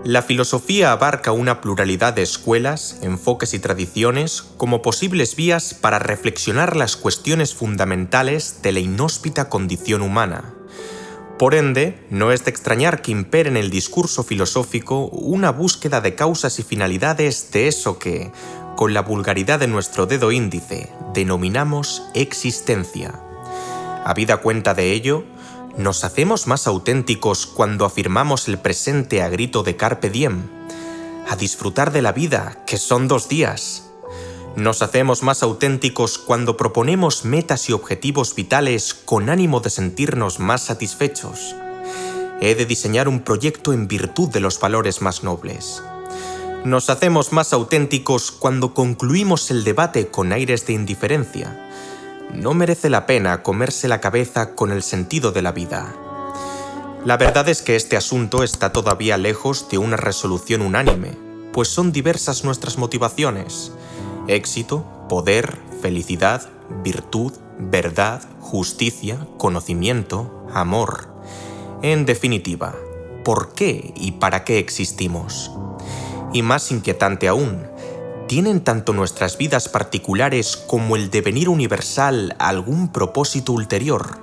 La filosofía abarca una pluralidad de escuelas, enfoques y tradiciones como posibles vías para reflexionar las cuestiones fundamentales de la inhóspita condición humana. Por ende, no es de extrañar que impere en el discurso filosófico una búsqueda de causas y finalidades de eso que, con la vulgaridad de nuestro dedo índice, denominamos existencia. Habida cuenta de ello, ¿nos hacemos más auténticos cuando afirmamos el presente a grito de carpe diem? A disfrutar de la vida, que son 2 días. ¿Nos hacemos más auténticos cuando proponemos metas y objetivos vitales con ánimo de sentirnos más satisfechos? He de diseñar un proyecto en virtud de los valores más nobles. Nos hacemos más auténticos cuando concluimos el debate con aires de indiferencia. No merece la pena comerse la cabeza con el sentido de la vida. La verdad es que este asunto está todavía lejos de una resolución unánime, pues son diversas nuestras motivaciones: éxito, poder, felicidad, virtud, verdad, justicia, conocimiento, amor. En definitiva, ¿por qué y para qué existimos? Y más inquietante aún, ¿tienen tanto nuestras vidas particulares como el devenir universal algún propósito ulterior?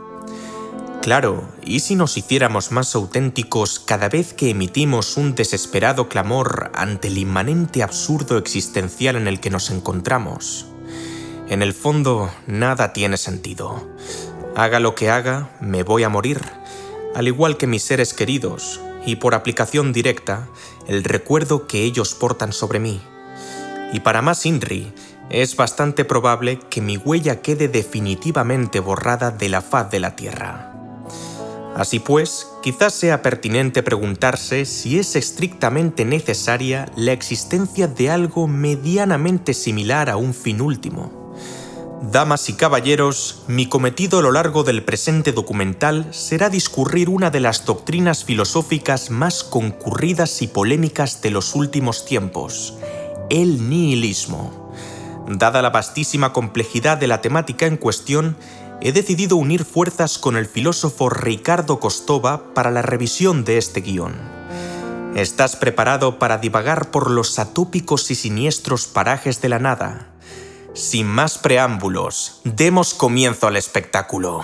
Claro, ¿y si nos hiciéramos más auténticos cada vez que emitimos un desesperado clamor ante el inmanente absurdo existencial en el que nos encontramos? En el fondo, nada tiene sentido. Haga lo que haga, me voy a morir, al igual que mis seres queridos, y por aplicación directa, el recuerdo que ellos portan sobre mí. Y para más INRI, es bastante probable que mi huella quede definitivamente borrada de la faz de la Tierra. Así pues, quizás sea pertinente preguntarse si es estrictamente necesaria la existencia de algo medianamente similar a un fin último. Damas y caballeros, mi cometido a lo largo del presente documental será discurrir una de las doctrinas filosóficas más concurridas y polémicas de los últimos tiempos: el nihilismo. Dada la vastísima complejidad de la temática en cuestión, he decidido unir fuerzas con el filósofo Ricardo Kostova para la revisión de este guión. ¿Estás preparado para divagar por los atópicos y siniestros parajes de la nada? Sin más preámbulos, demos comienzo al espectáculo.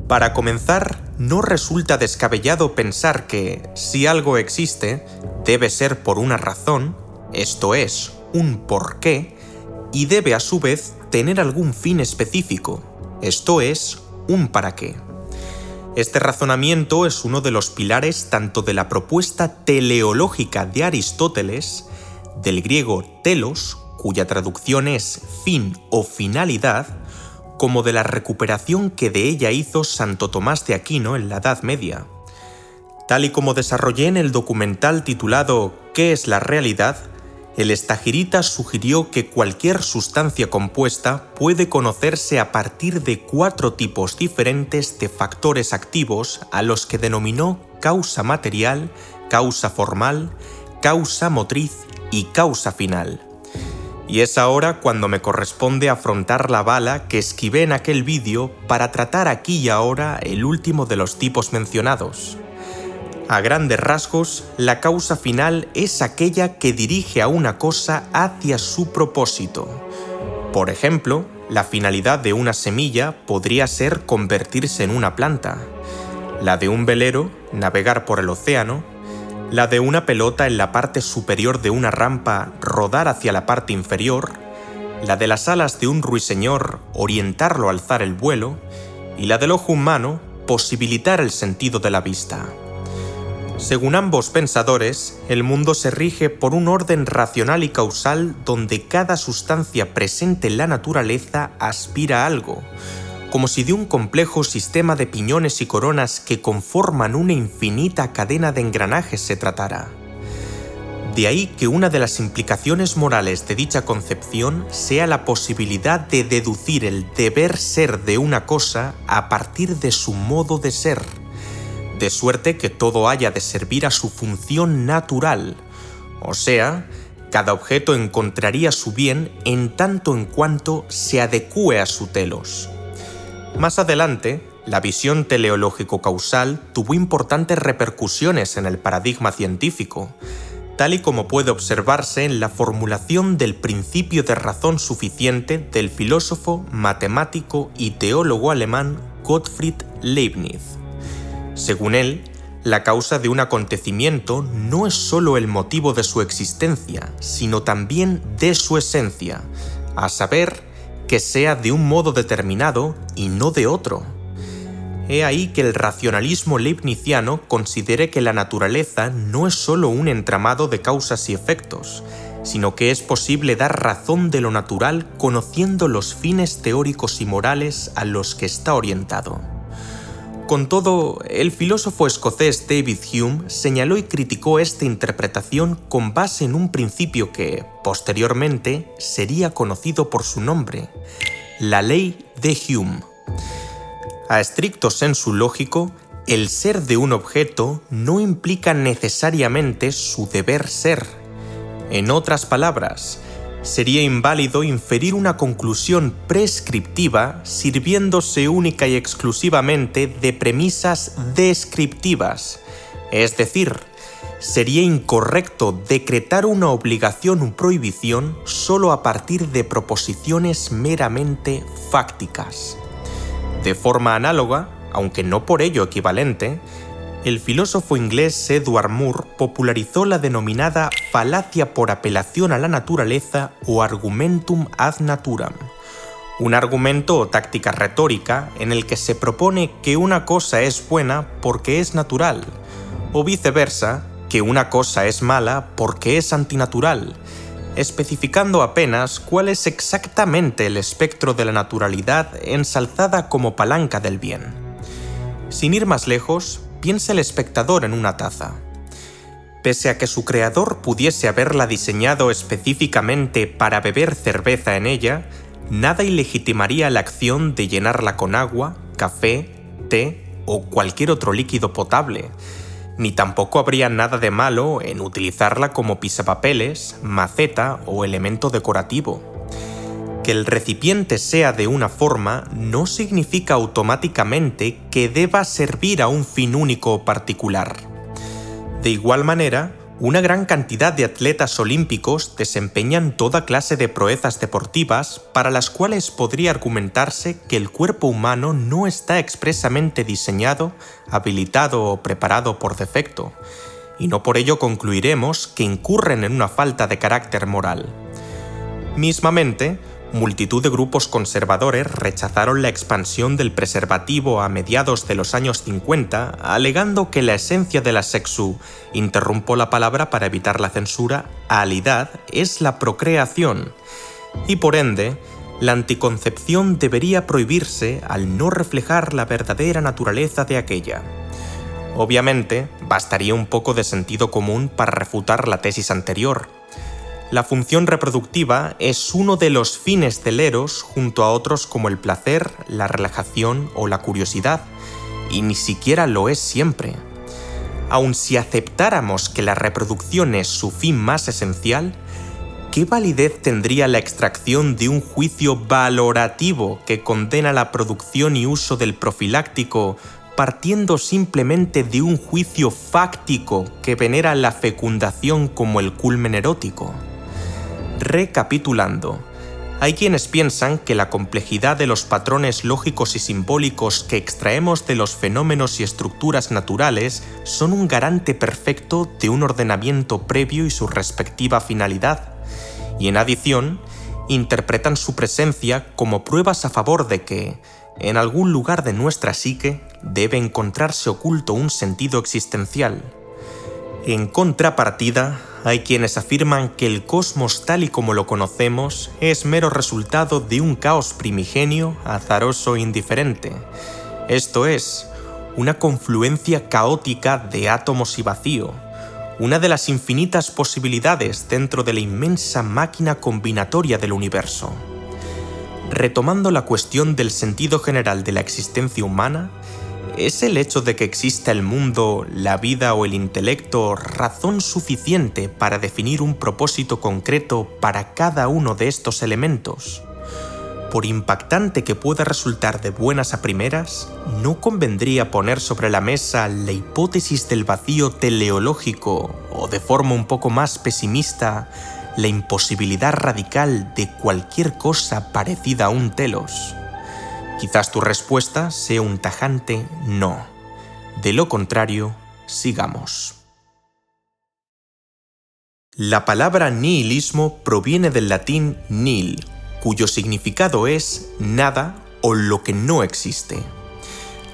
Para comenzar, no resulta descabellado pensar que, si algo existe, debe ser por una razón, esto es, un porqué, y debe a su vez tener algún fin específico, esto es, un para qué. Este razonamiento es uno de los pilares tanto de la propuesta teleológica de Aristóteles, del griego telos, cuya traducción es fin o finalidad, como de la recuperación que de ella hizo Santo Tomás de Aquino en la Edad Media. Tal y como desarrollé en el documental titulado ¿Qué es la realidad?, el estagirita sugirió que cualquier sustancia compuesta puede conocerse a partir de 4 tipos diferentes de factores activos a los que denominó causa material, causa formal, causa motriz y causa final. Y es ahora cuando me corresponde afrontar la bala que esquivé en aquel vídeo para tratar aquí y ahora el último de los tipos mencionados. A grandes rasgos, la causa final es aquella que dirige a una cosa hacia su propósito. Por ejemplo, la finalidad de una semilla podría ser convertirse en una planta, la de un velero, navegar por el océano, la de una pelota en la parte superior de una rampa, rodar hacia la parte inferior, la de las alas de un ruiseñor, orientarlo a alzar el vuelo, y la del ojo humano, posibilitar el sentido de la vista. Según ambos pensadores, el mundo se rige por un orden racional y causal donde cada sustancia presente en la naturaleza aspira a algo, como si de un complejo sistema de piñones y coronas que conforman una infinita cadena de engranajes se tratara. De ahí que una de las implicaciones morales de dicha concepción sea la posibilidad de deducir el deber ser de una cosa a partir de su modo de ser, de suerte que todo haya de servir a su función natural, o sea, cada objeto encontraría su bien en tanto en cuanto se adecúe a su telos. Más adelante, la visión teleológico-causal tuvo importantes repercusiones en el paradigma científico, tal y como puede observarse en la formulación del principio de razón suficiente del filósofo, matemático y teólogo alemán Gottfried Leibniz. Según él, la causa de un acontecimiento no es solo el motivo de su existencia, sino también de su esencia, a saber, que sea de un modo determinado y no de otro. He ahí que el racionalismo leibniziano considere que la naturaleza no es solo un entramado de causas y efectos, sino que es posible dar razón de lo natural conociendo los fines teóricos y morales a los que está orientado. Con todo, el filósofo escocés David Hume señaló y criticó esta interpretación con base en un principio que, posteriormente, sería conocido por su nombre, la ley de Hume. A estricto sensu lógico, el ser de un objeto no implica necesariamente su deber ser. En otras palabras, sería inválido inferir una conclusión prescriptiva sirviéndose única y exclusivamente de premisas descriptivas. Es decir, sería incorrecto decretar una obligación o prohibición solo a partir de proposiciones meramente fácticas. De forma análoga, aunque no por ello equivalente, el filósofo inglés Edward Moore popularizó la denominada falacia por apelación a la naturaleza o argumentum ad naturam, un argumento o táctica retórica en el que se propone que una cosa es buena porque es natural, o viceversa, que una cosa es mala porque es antinatural, especificando apenas cuál es exactamente el espectro de la naturalidad ensalzada como palanca del bien. Sin ir más lejos, piensa el espectador en una taza. Pese a que su creador pudiese haberla diseñado específicamente para beber cerveza en ella, nada ilegitimaría la acción de llenarla con agua, café, té o cualquier otro líquido potable, ni tampoco habría nada de malo en utilizarla como pisapapeles, maceta o elemento decorativo. Que el recipiente sea de una forma no significa automáticamente que deba servir a un fin único o particular. De igual manera, una gran cantidad de atletas olímpicos desempeñan toda clase de proezas deportivas para las cuales podría argumentarse que el cuerpo humano no está expresamente diseñado, habilitado o preparado por defecto, y no por ello concluiremos que incurren en una falta de carácter moral. Mismamente, multitud de grupos conservadores rechazaron la expansión del preservativo a mediados de los años 50, alegando que la esencia de la sexu, interrumpo la palabra para evitar la censura, alidad es la procreación, y por ende, la anticoncepción debería prohibirse al no reflejar la verdadera naturaleza de aquella. Obviamente, bastaría un poco de sentido común para refutar la tesis anterior. La función reproductiva es uno de los fines del eros junto a otros como el placer, la relajación o la curiosidad, y ni siquiera lo es siempre. Aun si aceptáramos que la reproducción es su fin más esencial, ¿qué validez tendría la extracción de un juicio valorativo que condena la producción y uso del profiláctico partiendo simplemente de un juicio fáctico que venera la fecundación como el culmen erótico? Recapitulando, hay quienes piensan que la complejidad de los patrones lógicos y simbólicos que extraemos de los fenómenos y estructuras naturales son un garante perfecto de un ordenamiento previo y su respectiva finalidad, y en adición, interpretan su presencia como pruebas a favor de que, en algún lugar de nuestra psique, debe encontrarse oculto un sentido existencial. En contrapartida, hay quienes afirman que el cosmos tal y como lo conocemos es mero resultado de un caos primigenio, azaroso e indiferente. Esto es, una confluencia caótica de átomos y vacío, una de las infinitas posibilidades dentro de la inmensa máquina combinatoria del universo. Retomando la cuestión del sentido general de la existencia humana, ¿es el hecho de que exista el mundo, la vida o el intelecto razón suficiente para definir un propósito concreto para cada uno de estos elementos? por impactante que pueda resultar de buenas a primeras, ¿no convendría poner sobre la mesa la hipótesis del vacío teleológico o, de forma un poco más pesimista, la imposibilidad radical de cualquier cosa parecida a un telos? Quizás tu respuesta sea un tajante no. De lo contrario, sigamos. La palabra nihilismo proviene del latín nihil, cuyo significado es nada o lo que no existe.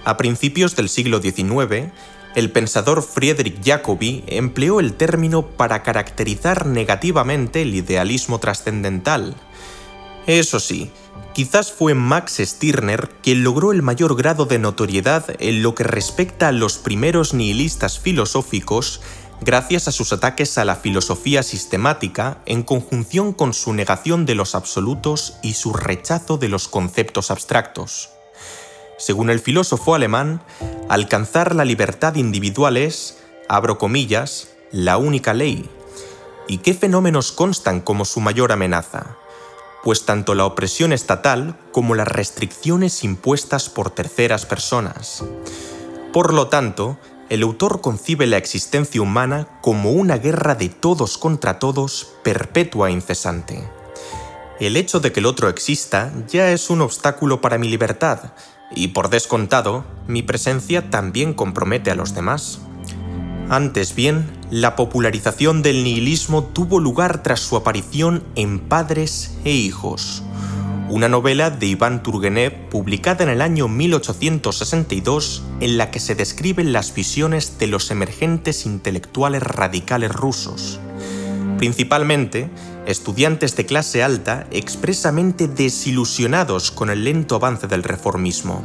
A principios del siglo XIX, el pensador Friedrich Jacobi empleó el término para caracterizar negativamente el idealismo trascendental. Eso sí, quizás fue Max Stirner quien logró el mayor grado de notoriedad en lo que respecta a los primeros nihilistas filosóficos, gracias a sus ataques a la filosofía sistemática en conjunción con su negación de los absolutos y su rechazo de los conceptos abstractos. Según el filósofo alemán, alcanzar la libertad individual es, abro comillas, la única ley. ¿Y qué fenómenos constan como su mayor amenaza? Pues tanto la opresión estatal como las restricciones impuestas por terceras personas. Por lo tanto, el autor concibe la existencia humana como una guerra de todos contra todos, perpetua e incesante. El hecho de que el otro exista ya es un obstáculo para mi libertad, y por descontado, mi presencia también compromete a los demás. Antes bien, la popularización del nihilismo tuvo lugar tras su aparición en Padres e Hijos, una novela de Iván Turgenev publicada en el año 1862 en la que se describen las visiones de los emergentes intelectuales radicales rusos, principalmente estudiantes de clase alta expresamente desilusionados con el lento avance del reformismo.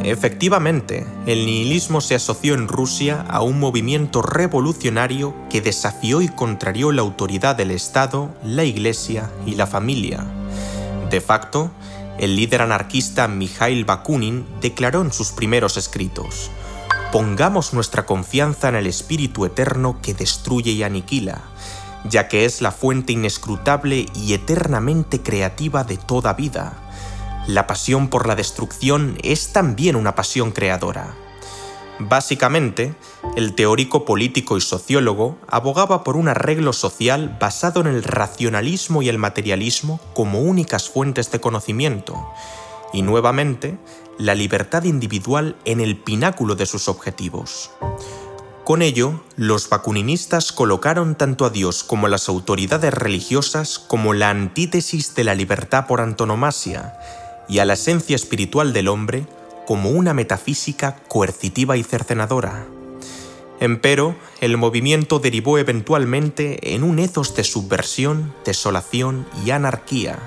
Efectivamente, el nihilismo se asoció en Rusia a un movimiento revolucionario que desafió y contrarió la autoridad del Estado, la Iglesia y la familia. De facto, el líder anarquista Mikhail Bakunin declaró en sus primeros escritos: «Pongamos nuestra confianza en el espíritu eterno que destruye y aniquila, ya que es la fuente inescrutable y eternamente creativa de toda vida. La pasión por la destrucción es también una pasión creadora». Básicamente, el teórico político y sociólogo abogaba por un arreglo social basado en el racionalismo y el materialismo como únicas fuentes de conocimiento, y nuevamente, la libertad individual en el pináculo de sus objetivos. Con ello, los bakuninistas colocaron tanto a Dios como a las autoridades religiosas como la antítesis de la libertad por antonomasia, y a la esencia espiritual del hombre como una metafísica coercitiva y cercenadora. Empero, el movimiento derivó eventualmente en un ethos de subversión, desolación y anarquía.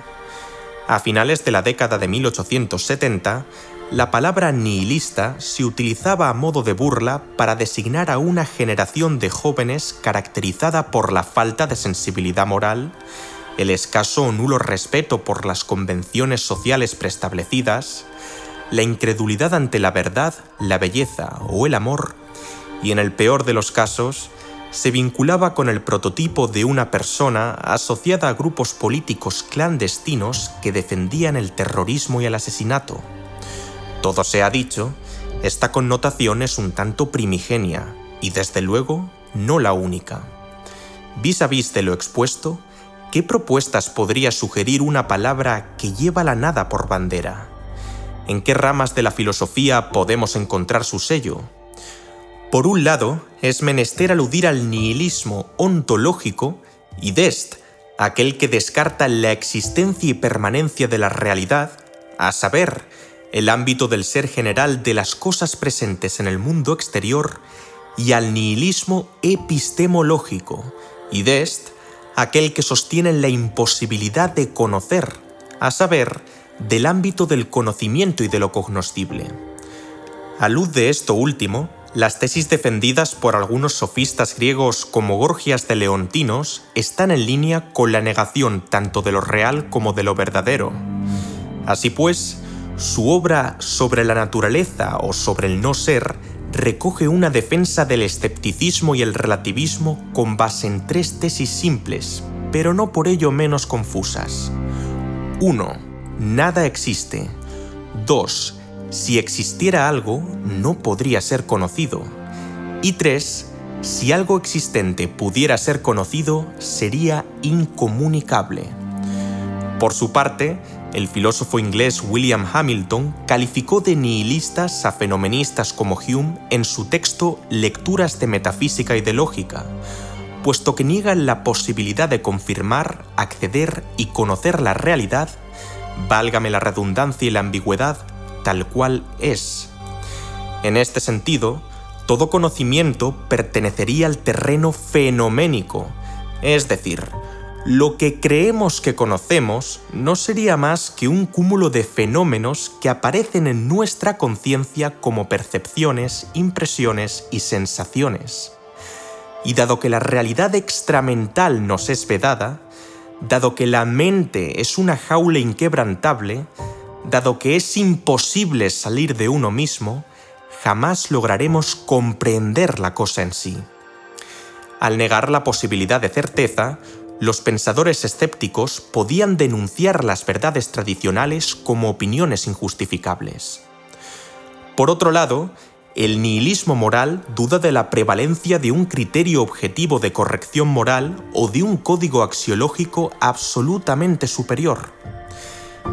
A finales de la década de 1870, la palabra nihilista se utilizaba a modo de burla para designar a una generación de jóvenes caracterizada por la falta de sensibilidad moral, el escaso o nulo respeto por las convenciones sociales preestablecidas, la incredulidad ante la verdad, la belleza o el amor, y en el peor de los casos, se vinculaba con el prototipo de una persona asociada a grupos políticos clandestinos que defendían el terrorismo y el asesinato. Todo se ha dicho, esta connotación es un tanto primigenia, y desde luego no la única. Vis a vis de lo expuesto, ¿qué propuestas podría sugerir una palabra que lleva la nada por bandera? ¿En qué ramas de la filosofía podemos encontrar su sello? Por un lado, es menester aludir al nihilismo ontológico y dest, aquel que descarta la existencia y permanencia de la realidad, a saber, el ámbito del ser general de las cosas presentes en el mundo exterior, y al nihilismo epistemológico y dest, aquel que sostiene la imposibilidad de conocer, a saber, del ámbito del conocimiento y de lo cognoscible. A luz de esto último, las tesis defendidas por algunos sofistas griegos como Gorgias de Leontinos están en línea con la negación tanto de lo real como de lo verdadero. Así pues, su obra Sobre la naturaleza o sobre el no ser recoge una defensa del escepticismo y el relativismo con base en tres tesis simples, pero no por ello menos confusas. 1. nada existe. 2. Si existiera algo, no podría ser conocido. Y 3. Si algo existente pudiera ser conocido, sería incomunicable. Por su parte, el filósofo inglés William Hamilton calificó de nihilistas a fenomenistas como Hume en su texto Lecturas de Metafísica y de Lógica, puesto que niegan la posibilidad de confirmar, acceder y conocer la realidad, válgame la redundancia y la ambigüedad, tal cual es. En este sentido, todo conocimiento pertenecería al terreno fenoménico, es decir, lo que creemos que conocemos no sería más que un cúmulo de fenómenos que aparecen en nuestra conciencia como percepciones, impresiones y sensaciones. Y dado que la realidad extramental nos es vedada, dado que la mente es una jaula inquebrantable, dado que es imposible salir de uno mismo, jamás lograremos comprender la cosa en sí. Al negar la posibilidad de certeza, los pensadores escépticos podían denunciar las verdades tradicionales como opiniones injustificables. Por otro lado, el nihilismo moral duda de la prevalencia de un criterio objetivo de corrección moral o de un código axiológico absolutamente superior.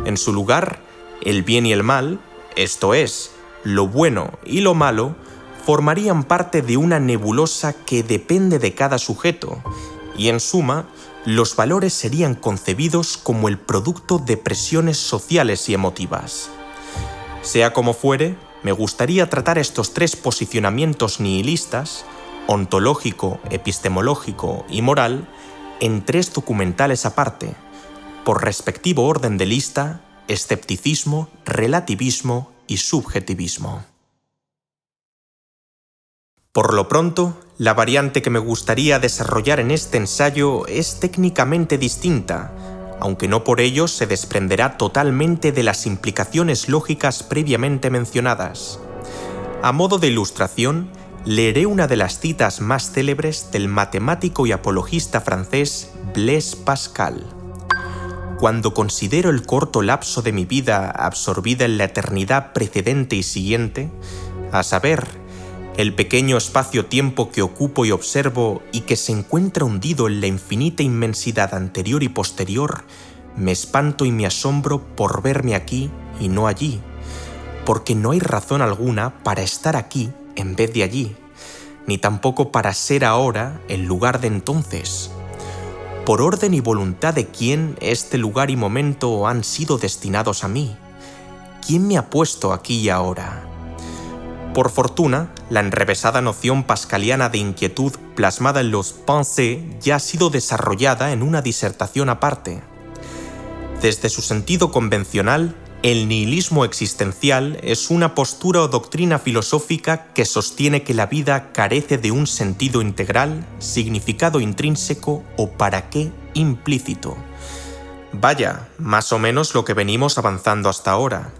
En su lugar, el bien y el mal, esto es, lo bueno y lo malo, formarían parte de una nebulosa que depende de cada sujeto, y en suma, los valores serían concebidos como el producto de presiones sociales y emotivas. Sea como fuere, me gustaría tratar estos tres posicionamientos nihilistas, ontológico, epistemológico y moral, en tres documentales aparte, por respectivo orden de lista, escepticismo, relativismo y subjetivismo. Por lo pronto, la variante que me gustaría desarrollar en este ensayo es técnicamente distinta, aunque no por ello se desprenderá totalmente de las implicaciones lógicas previamente mencionadas. A modo de ilustración, leeré una de las citas más célebres del matemático y apologista francés Blaise Pascal. Cuando considero el corto lapso de mi vida absorbida en la eternidad precedente y siguiente, a saber, el pequeño espacio-tiempo que ocupo y observo y que se encuentra hundido en la infinita inmensidad anterior y posterior, me espanto y me asombro por verme aquí y no allí, porque no hay razón alguna para estar aquí en vez de allí, ni tampoco para ser ahora en lugar de entonces. ¿Por orden y voluntad de quién este lugar y momento han sido destinados a mí? ¿Quién me ha puesto aquí y ahora? Por fortuna, la enrevesada noción pascaliana de inquietud plasmada en los Pensées ya ha sido desarrollada en una disertación aparte. Desde su sentido convencional, el nihilismo existencial es una postura o doctrina filosófica que sostiene que la vida carece de un sentido integral, significado intrínseco o para qué implícito. Vaya, más o menos lo que venimos avanzando hasta ahora.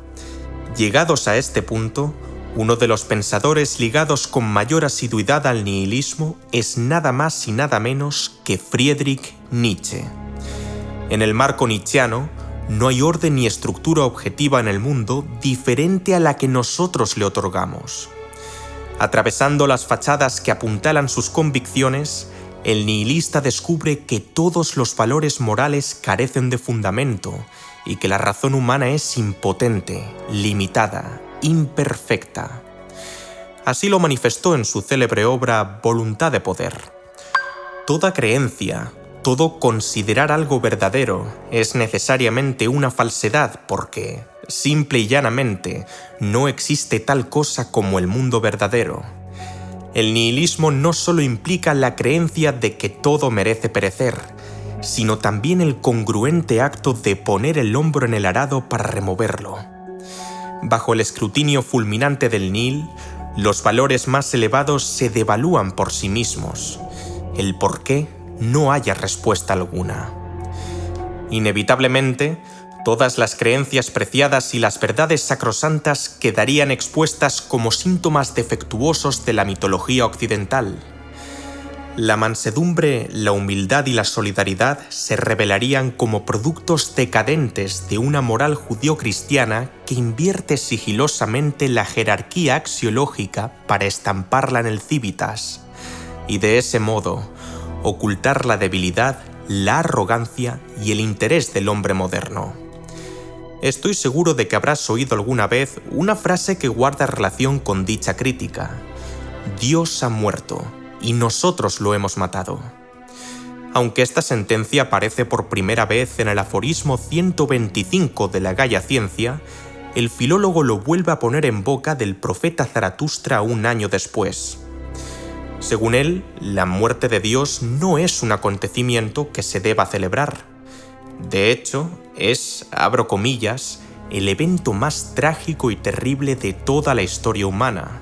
Llegados a este punto, uno de los pensadores ligados con mayor asiduidad al nihilismo es nada más y nada menos que Friedrich Nietzsche. En el marco nietzscheano, no hay orden ni estructura objetiva en el mundo diferente a la que nosotros le otorgamos. Atravesando las fachadas que apuntalan sus convicciones, el nihilista descubre que todos los valores morales carecen de fundamento y que la razón humana es impotente, limitada, imperfecta. Así lo manifestó en su célebre obra Voluntad de Poder. Toda creencia, todo considerar algo verdadero es necesariamente una falsedad porque, simple y llanamente, no existe tal cosa como el mundo verdadero. El nihilismo no solo implica la creencia de que todo merece perecer, sino también el congruente acto de poner el hombro en el arado para removerlo. Bajo el escrutinio fulminante del nihil, los valores más elevados se devalúan por sí mismos. El por qué no haya respuesta alguna. Inevitablemente, todas las creencias preciadas y las verdades sacrosantas quedarían expuestas como síntomas defectuosos de la mitología occidental. La mansedumbre, la humildad y la solidaridad se revelarían como productos decadentes de una moral judeocristiana que invierte sigilosamente la jerarquía axiológica para estamparla en el Civitas, y de ese modo ocultar la debilidad, la arrogancia y el interés del hombre moderno. Estoy seguro de que habrás oído alguna vez una frase que guarda relación con dicha crítica: Dios ha muerto y nosotros lo hemos matado. Aunque esta sentencia aparece por primera vez en el aforismo 125 de la Gaia Ciencia, el filólogo lo vuelve a poner en boca del profeta Zaratustra un año después. Según él, la muerte de Dios no es un acontecimiento que se deba celebrar. De hecho, es, abro comillas, el evento más trágico y terrible de toda la historia humana,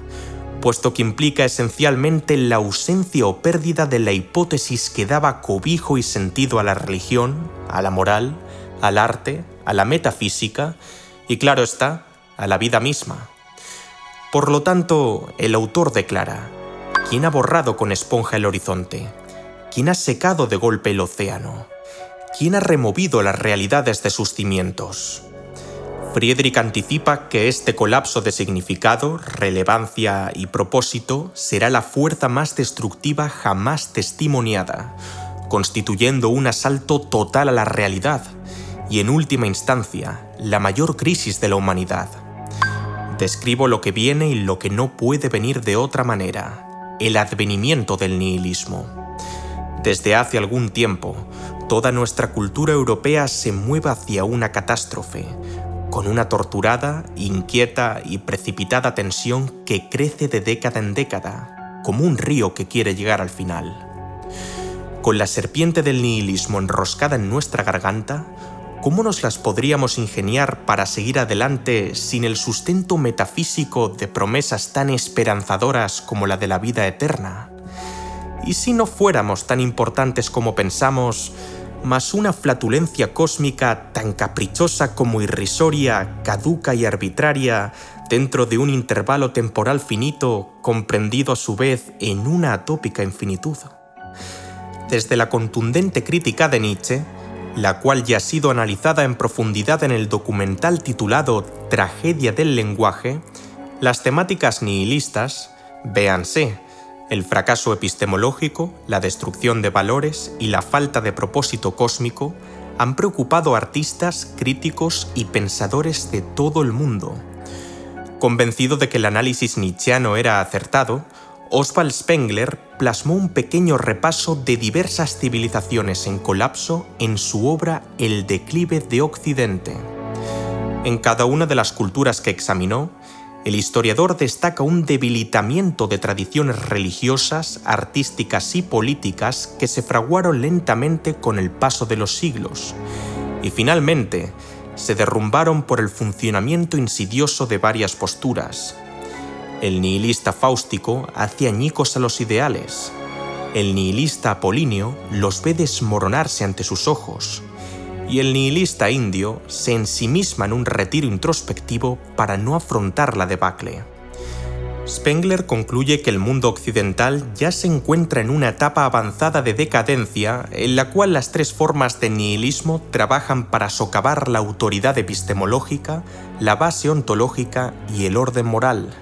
puesto que implica esencialmente la ausencia o pérdida de la hipótesis que daba cobijo y sentido a la religión, a la moral, al arte, a la metafísica y, claro está, a la vida misma. Por lo tanto, el autor declara: ¿quién ha borrado con esponja el horizonte? ¿Quién ha secado de golpe el océano? ¿Quién ha removido las realidades de sus cimientos? Friedrich anticipa que este colapso de significado, relevancia y propósito será la fuerza más destructiva jamás testimoniada, constituyendo un asalto total a la realidad y, en última instancia, la mayor crisis de la humanidad. Describo lo que viene y lo que no puede venir de otra manera: el advenimiento del nihilismo. Desde hace algún tiempo, toda nuestra cultura europea se mueve hacia una catástrofe, con una torturada, inquieta y precipitada tensión que crece de década en década, como un río que quiere llegar al final. Con la serpiente del nihilismo enroscada en nuestra garganta, ¿cómo nos las podríamos ingeniar para seguir adelante sin el sustento metafísico de promesas tan esperanzadoras como la de la vida eterna? ¿Y si no fuéramos tan importantes como pensamos, más una flatulencia cósmica tan caprichosa como irrisoria, caduca y arbitraria dentro de un intervalo temporal finito, comprendido a su vez en una atópica infinitud? Desde la contundente crítica de Nietzsche, la cual ya ha sido analizada en profundidad en el documental titulado Tragedia del lenguaje, las temáticas nihilistas, véanse, el fracaso epistemológico, la destrucción de valores y la falta de propósito cósmico, han preocupado a artistas, críticos y pensadores de todo el mundo. Convencido de que el análisis nietzscheano era acertado, Oswald Spengler plasmó un pequeño repaso de diversas civilizaciones en colapso en su obra El declive de Occidente. En cada una de las culturas que examinó, el historiador destaca un debilitamiento de tradiciones religiosas, artísticas y políticas que se fraguaron lentamente con el paso de los siglos, y finalmente se derrumbaron por el funcionamiento insidioso de varias posturas. El nihilista fáustico hace añicos a los ideales. El nihilista apolíneo los ve desmoronarse ante sus ojos. Y el nihilista indio se ensimisma en un retiro introspectivo para no afrontar la debacle. Spengler concluye que el mundo occidental ya se encuentra en una etapa avanzada de decadencia en la cual las tres formas de nihilismo trabajan para socavar la autoridad epistemológica, la base ontológica y el orden moral.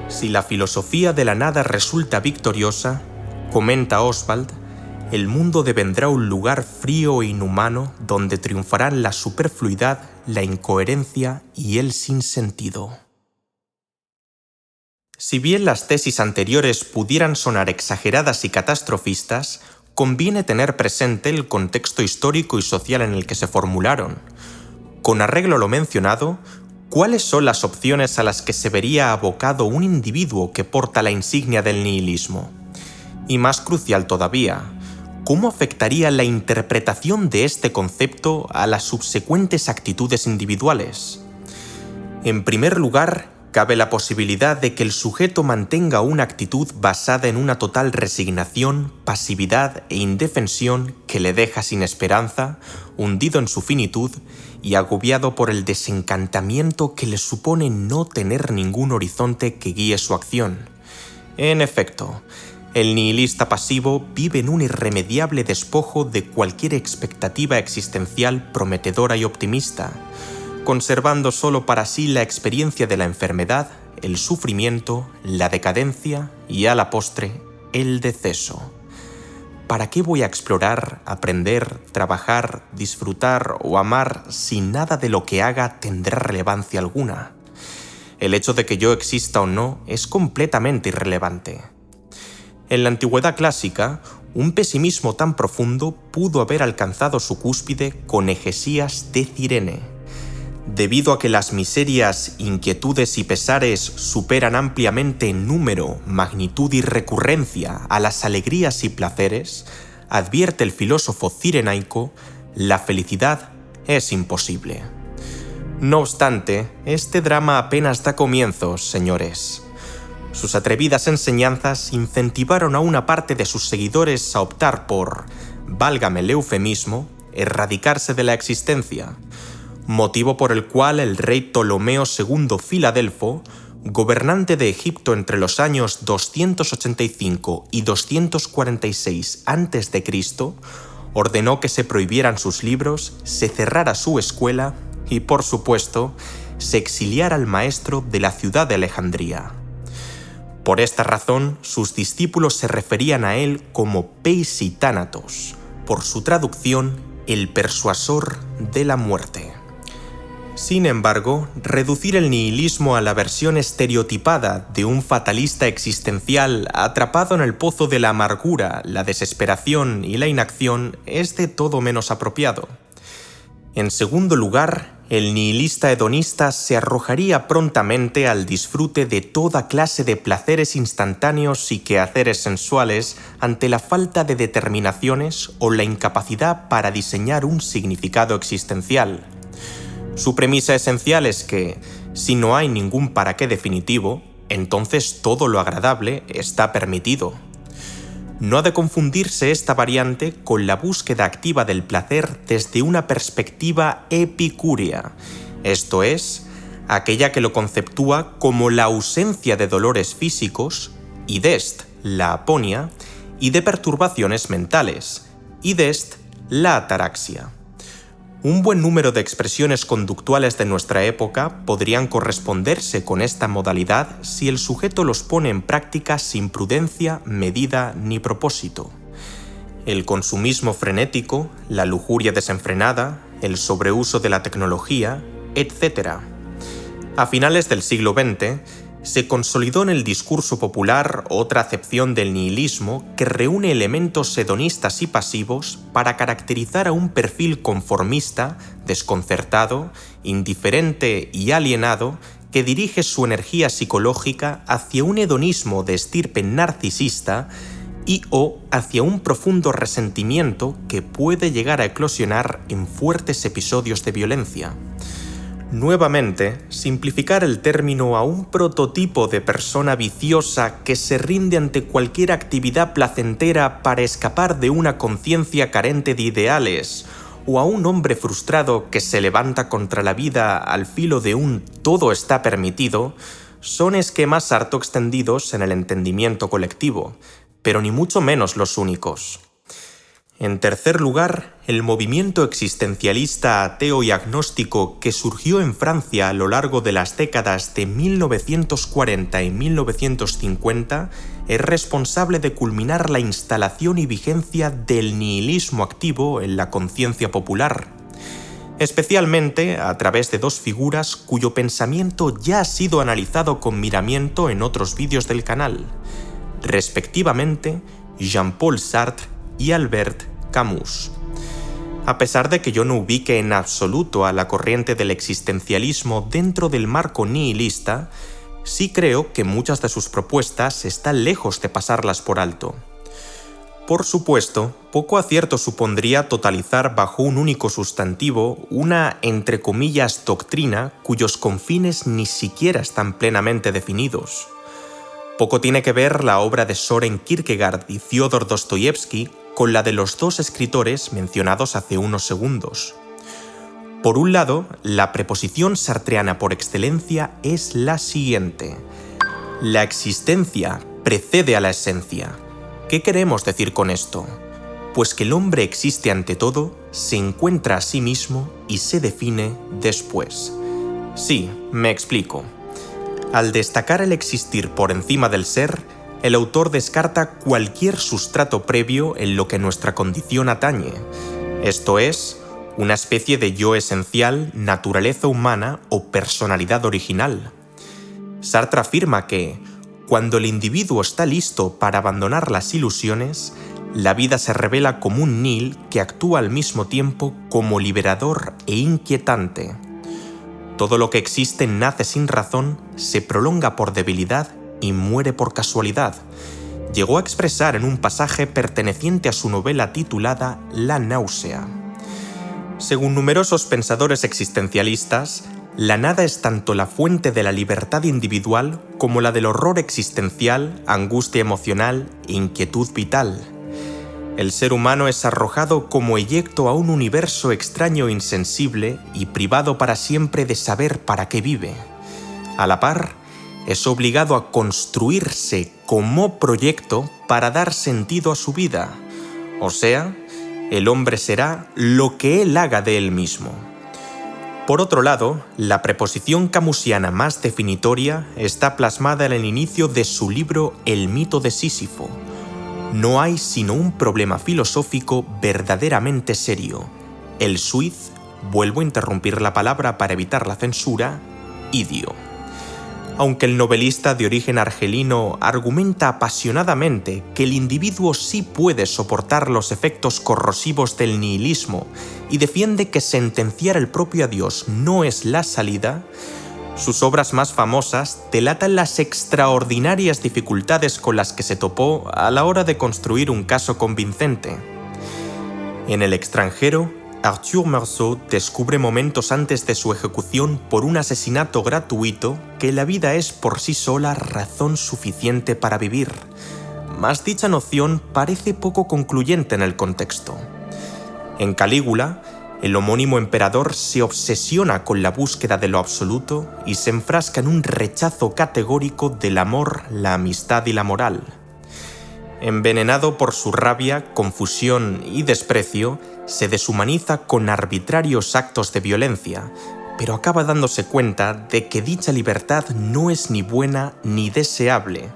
Si la filosofía de la nada resulta victoriosa, comenta Oswald, el mundo devendrá un lugar frío e inhumano donde triunfarán la superfluidad, la incoherencia y el sinsentido. Si bien las tesis anteriores pudieran sonar exageradas y catastrofistas, conviene tener presente el contexto histórico y social en el que se formularon. Con arreglo a lo mencionado, ¿cuáles son las opciones a las que se vería abocado un individuo que porta la insignia del nihilismo? Y más crucial todavía, ¿cómo afectaría la interpretación de este concepto a las subsecuentes actitudes individuales? En primer lugar, cabe la posibilidad de que el sujeto mantenga una actitud basada en una total resignación, pasividad e indefensión que le deja sin esperanza, hundido en su finitud y agobiado por el desencantamiento que le supone no tener ningún horizonte que guíe su acción. En efecto, El nihilista pasivo vive en un irremediable despojo de cualquier expectativa existencial prometedora y optimista, conservando solo para sí la experiencia de la enfermedad, el sufrimiento, la decadencia y, a la postre, el deceso. ¿Para qué voy a explorar, aprender, trabajar, disfrutar o amar si nada de lo que haga tendrá relevancia alguna? El hecho de que yo exista o no es completamente irrelevante. En la antigüedad clásica, un pesimismo tan profundo pudo haber alcanzado su cúspide con Egesías de Cirene. Debido a que las miserias, inquietudes y pesares superan ampliamente en número, magnitud y recurrencia a las alegrías y placeres, advierte el filósofo cirenaico, la felicidad es imposible. No obstante, este drama apenas da comienzos, señores. Sus atrevidas enseñanzas incentivaron a una parte de sus seguidores a optar por, válgame el eufemismo, erradicarse de la existencia, motivo por el cual el rey Ptolomeo II Filadelfo, gobernante de Egipto entre los años 285 y 246 a.C., ordenó que se prohibieran sus libros, se cerrara su escuela y, por supuesto, se exiliara al maestro de la ciudad de Alejandría. Por esta razón, sus discípulos se referían a él como Peisitánatos, por su traducción, el persuasor de la muerte. Sin embargo, reducir el nihilismo a la versión estereotipada de un fatalista existencial atrapado en el pozo de la amargura, la desesperación y la inacción es de todo menos apropiado. En segundo lugar, el nihilista hedonista se arrojaría prontamente al disfrute de toda clase de placeres instantáneos y quehaceres sensuales ante la falta de determinaciones o la incapacidad para diseñar un significado existencial. Su premisa esencial es que, si no hay ningún para qué definitivo, entonces todo lo agradable está permitido. No ha de confundirse esta variante con la búsqueda activa del placer desde una perspectiva epicúrea, esto es, aquella que lo conceptúa como la ausencia de dolores físicos, id est, la aponia, y de perturbaciones mentales, id est, la ataraxia. Un buen número de expresiones conductuales de nuestra época podrían corresponderse con esta modalidad si el sujeto los pone en práctica sin prudencia, medida ni propósito. El consumismo frenético, la lujuria desenfrenada, el sobreuso de la tecnología, etc. A finales del siglo XX, se consolidó en el discurso popular otra acepción del nihilismo que reúne elementos hedonistas y pasivos para caracterizar a un perfil conformista, desconcertado, indiferente y alienado que dirige su energía psicológica hacia un hedonismo de estirpe narcisista y o hacia un profundo resentimiento que puede llegar a eclosionar en fuertes episodios de violencia. Nuevamente, simplificar el término a un prototipo de persona viciosa que se rinde ante cualquier actividad placentera para escapar de una conciencia carente de ideales, o a un hombre frustrado que se levanta contra la vida al filo de un todo está permitido, son esquemas harto extendidos en el entendimiento colectivo, pero ni mucho menos los únicos. En tercer lugar, el movimiento existencialista ateo y agnóstico que surgió en Francia a lo largo de las décadas de 1940 y 1950 es responsable de culminar la instalación y vigencia del nihilismo activo en la conciencia popular, especialmente a través de dos figuras cuyo pensamiento ya ha sido analizado con miramiento en otros vídeos del canal, respectivamente Jean-Paul Sartre y Albert Camus. A pesar de que yo no ubique en absoluto a la corriente del existencialismo dentro del marco nihilista, sí creo que muchas de sus propuestas están lejos de pasarlas por alto. Por supuesto, poco acierto supondría totalizar bajo un único sustantivo una, entre comillas, doctrina cuyos confines ni siquiera están plenamente definidos. Poco tiene que ver la obra de Soren Kierkegaard y Fyodor Dostoyevsky con la de los dos escritores mencionados hace unos segundos. Por un lado, la preposición sartreana por excelencia es la siguiente: la existencia precede a la esencia, ¿Qué queremos decir con esto? Pues que el hombre existe ante todo, se encuentra a sí mismo y se define después. Sí, me explico. Al destacar el existir por encima del ser, el autor descarta cualquier sustrato previo en lo que nuestra condición atañe. Esto es, una especie de yo esencial, naturaleza humana o personalidad original. Sartre afirma que, cuando el individuo está listo para abandonar las ilusiones, la vida se revela como un nihil que actúa al mismo tiempo como liberador e inquietante. Todo lo que existe nace sin razón, se prolonga por debilidad y muere por casualidad. Llegó a expresar en un pasaje perteneciente a su novela titulada La náusea. Según numerosos pensadores existencialistas, la nada es tanto la fuente de la libertad individual como la del horror existencial, angustia emocional e inquietud vital. El ser humano es arrojado como eyecto a un universo extraño e insensible y privado para siempre de saber para qué vive. A la par, es obligado a construirse como proyecto para dar sentido a su vida. O sea, el hombre será lo que él haga de él mismo. Por otro lado, la preposición camusiana más definitoria está plasmada en el inicio de su libro El mito de Sísifo. No hay sino un problema filosófico verdaderamente serio. El suis, vuelvo a interrumpir la palabra para evitar la censura, idio. Aunque el novelista de origen argelino argumenta apasionadamente que el individuo sí puede soportar los efectos corrosivos del nihilismo y defiende que sentenciar el propio adiós no es la salida, sus obras más famosas delatan las extraordinarias dificultades con las que se topó a la hora de construir un caso convincente. En el extranjero, Arthur Marceau descubre momentos antes de su ejecución por un asesinato gratuito que la vida es por sí sola razón suficiente para vivir. Mas dicha noción parece poco concluyente en el contexto. En Calígula, el homónimo emperador se obsesiona con la búsqueda de lo absoluto y se enfrasca en un rechazo categórico del amor, la amistad y la moral. Envenenado por su rabia, confusión y desprecio, se deshumaniza con arbitrarios actos de violencia, pero acaba dándose cuenta de que dicha libertad no es ni buena ni deseable,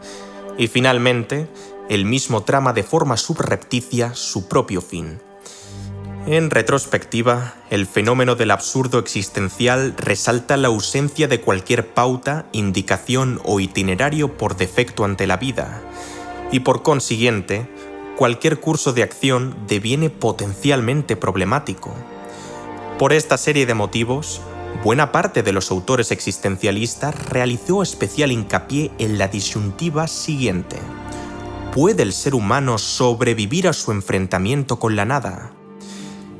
y finalmente, él mismo trama de forma subrepticia su propio fin. En retrospectiva, el fenómeno del absurdo existencial resalta la ausencia de cualquier pauta, indicación o itinerario por defecto ante la vida, y por consiguiente, cualquier curso de acción deviene potencialmente problemático. Por esta serie de motivos, buena parte de los autores existencialistas realizó especial hincapié en la disyuntiva siguiente: ¿puede el ser humano sobrevivir a su enfrentamiento con la nada?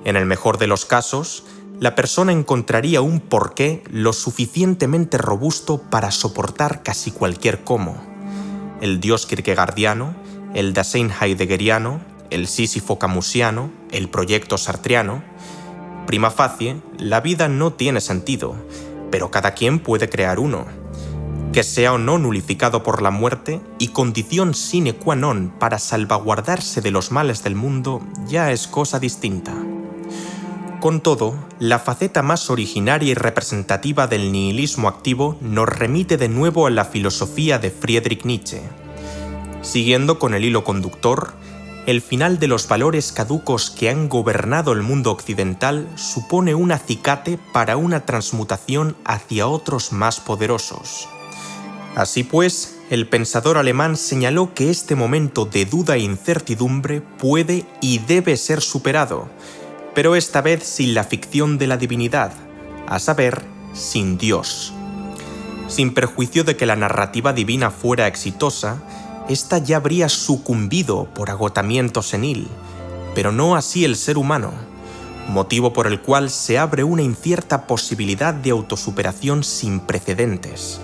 En el mejor de los casos, la persona encontraría un porqué lo suficientemente robusto para soportar casi cualquier cómo. El dios kierkegaardiano, el Dasein heideggeriano, el Sísifo camusiano, el proyecto sartriano. Prima facie, la vida no tiene sentido, pero cada quien puede crear uno. Que sea o no nulificado por la muerte y condición sine qua non para salvaguardarse de los males del mundo ya es cosa distinta. Con todo, la faceta más originaria y representativa del nihilismo activo nos remite de nuevo a la filosofía de Friedrich Nietzsche. Siguiendo con el hilo conductor, el final de los valores caducos que han gobernado el mundo occidental supone un acicate para una transmutación hacia otros más poderosos. Así pues, el pensador alemán señaló que este momento de duda e incertidumbre puede y debe ser superado, pero esta vez sin la ficción de la divinidad, a saber, sin Dios. Sin perjuicio de que la narrativa divina fuera exitosa, ésta ya habría sucumbido por agotamiento senil, pero no así el ser humano, motivo por el cual se abre una incierta posibilidad de autosuperación sin precedentes.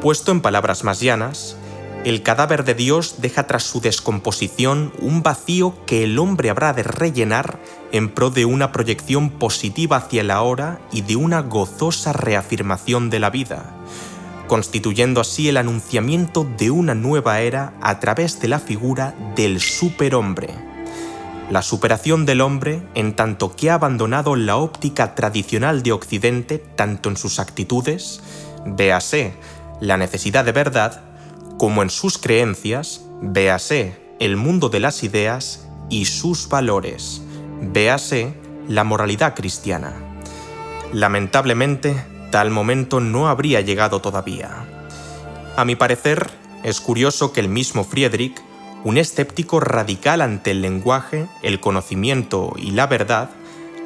Puesto en palabras más llanas, el cadáver de Dios deja tras su descomposición un vacío que el hombre habrá de rellenar en pro de una proyección positiva hacia el ahora y de una gozosa reafirmación de la vida. constituyendo así el anunciamiento de una nueva era a través de la figura del superhombre. La superación del hombre en tanto que ha abandonado la óptica tradicional de Occidente tanto en sus actitudes, véase, la necesidad de verdad, como en sus creencias, véase, el mundo de las ideas y sus valores, véase, la moralidad cristiana. Lamentablemente, tal momento no habría llegado todavía. A mi parecer, es curioso que el mismo Friedrich, un escéptico radical ante el lenguaje, el conocimiento y la verdad,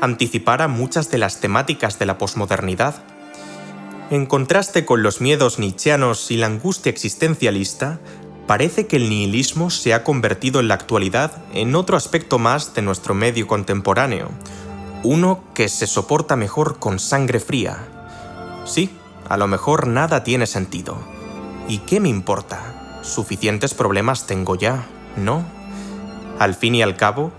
anticipara muchas de las temáticas de la posmodernidad. En contraste con los miedos nietzscheanos y la angustia existencialista, parece que el nihilismo se ha convertido en la actualidad en otro aspecto más de nuestro medio contemporáneo, uno que se soporta mejor con sangre fría. Sí, a lo mejor nada tiene sentido. ¿Y qué me importa? Suficientes problemas tengo ya, ¿no? Al fin y al cabo,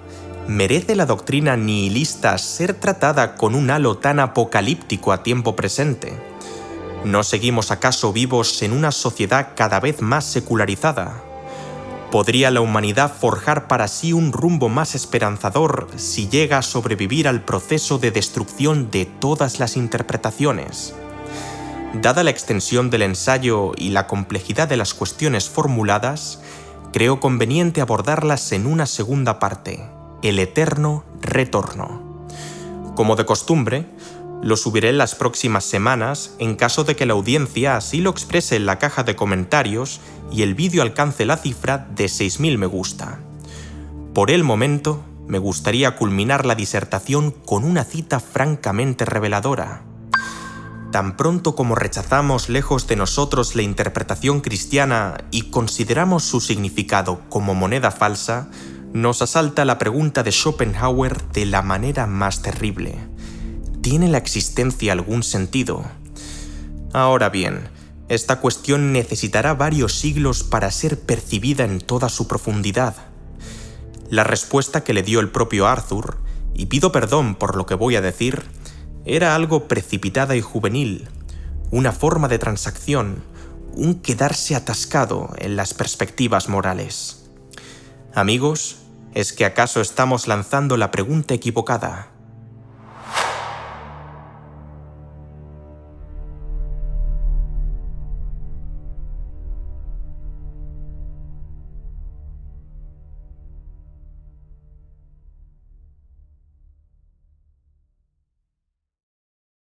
¿merece la doctrina nihilista ser tratada con un halo tan apocalíptico a tiempo presente? ¿No seguimos acaso vivos en una sociedad cada vez más secularizada? ¿Podría la humanidad forjar para sí un rumbo más esperanzador si llega a sobrevivir al proceso de destrucción de todas las interpretaciones? Dada la extensión del ensayo y la complejidad de las cuestiones formuladas, creo conveniente abordarlas en una segunda parte, el eterno retorno. Como de costumbre, lo subiré en las próximas semanas en caso de que la audiencia así lo exprese en la caja de comentarios y el vídeo alcance la cifra de 6.000 me gusta. Por el momento, me gustaría culminar la disertación con una cita francamente reveladora. Tan pronto como rechazamos lejos de nosotros la interpretación cristiana y consideramos su significado como moneda falsa, nos asalta la pregunta de Schopenhauer de la manera más terrible. ¿Tiene la existencia algún sentido? Ahora bien, esta cuestión necesitará varios siglos para ser percibida en toda su profundidad. La respuesta que le dio el propio Arthur, y pido perdón por lo que voy a decir, era algo precipitada y juvenil, una forma de transacción, un quedarse atascado en las perspectivas morales. Amigos, ¿es que acaso estamos lanzando la pregunta equivocada?